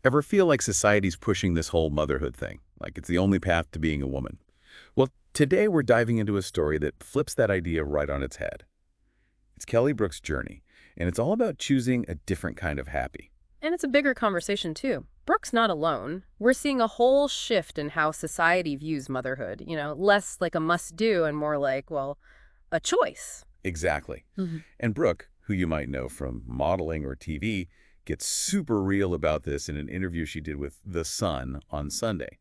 Ever feel like society's pushing this whole motherhood thing, like it's the only path to being a woman? Well, today we're diving into a story that flips that idea right on its head. It's Kelly Brook's journey, and it's all about choosing a different kind of happy. And it's a bigger conversation, too. Brooke's not alone. We're seeing a whole shift in how society views motherhood, less like a must-do and more like, well, a choice. Exactly. Mhm. And Brooke, who you might know from modeling or TV, gets super real about this in an interview she did with The Sun on Sunday.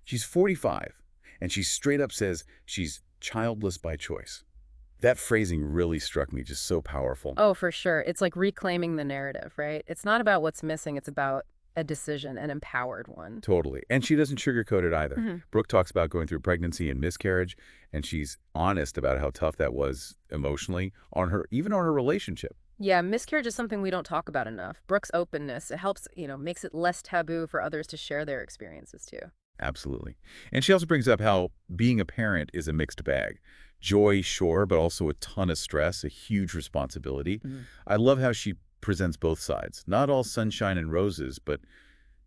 She's 45, and she straight up says she's childless by choice. That phrasing really struck me, just so powerful. Oh, for sure. It's like reclaiming the narrative, right? It's not about what's missing. It's about a decision, an empowered one. Totally. And she doesn't sugarcoat it either. Mhm. Brooke talks about going through pregnancy and miscarriage, and she's honest about how tough that was emotionally on her, even on her relationship. Yeah, miscarriage is something we don't talk about enough. Brooke's openness, it helps, makes it less taboo for others to share their experiences, too. Absolutely. And she also brings up how being a parent is a mixed bag. Joy, sure, but also a ton of stress, a huge responsibility. I love how she presents both sides. Not all sunshine and roses, but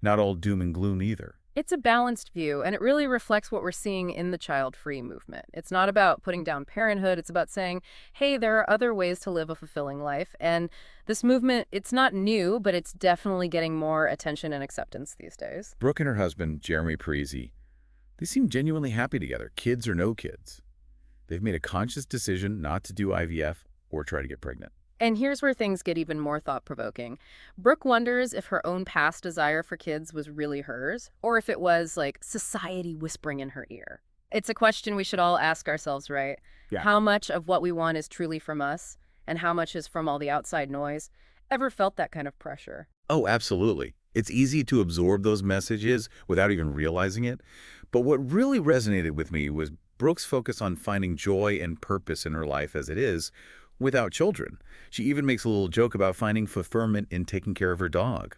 not all doom and gloom either. It's a balanced view, and it really reflects what we're seeing in the child-free movement. It's not about putting down parenthood. It's about saying, hey, there are other ways to live a fulfilling life. And this movement, it's not new, but it's definitely getting more attention and acceptance these days. Brooke and her husband, Jeremy Parisi, they seem genuinely happy together, kids or no kids. They've made a conscious decision not to do IVF or try to get pregnant. And here's where things get even more thought-provoking. Brooke wonders if her own past desire for kids was really hers, or if it was, like, society whispering in her ear. It's a question we should all ask ourselves, right? Yeah. How much of what we want is truly from us, and how much is from all the outside noise? Ever felt that kind of pressure? Oh, absolutely. It's easy to absorb those messages without even realizing it. But what really resonated with me was Brooke's focus on finding joy and purpose in her life as it is, without children. She even makes a little joke about finding fulfillment in taking care of her dog.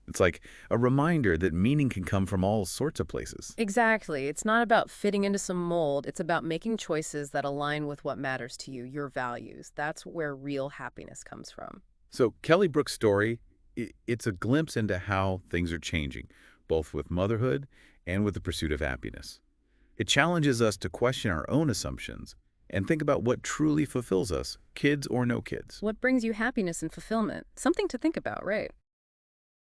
It's like a reminder that meaning can come from all sorts of places. Exactly. It's not about fitting into some mold. It's about making choices that align with what matters to you, your values. That's where real happiness comes from. So Kelly Brook's story, it's a glimpse into how things are changing, both with motherhood and with the pursuit of happiness. It challenges us to question our own assumptions and think about what truly fulfills us, kids or no kids. What brings you happiness and fulfillment? Something to think about, right?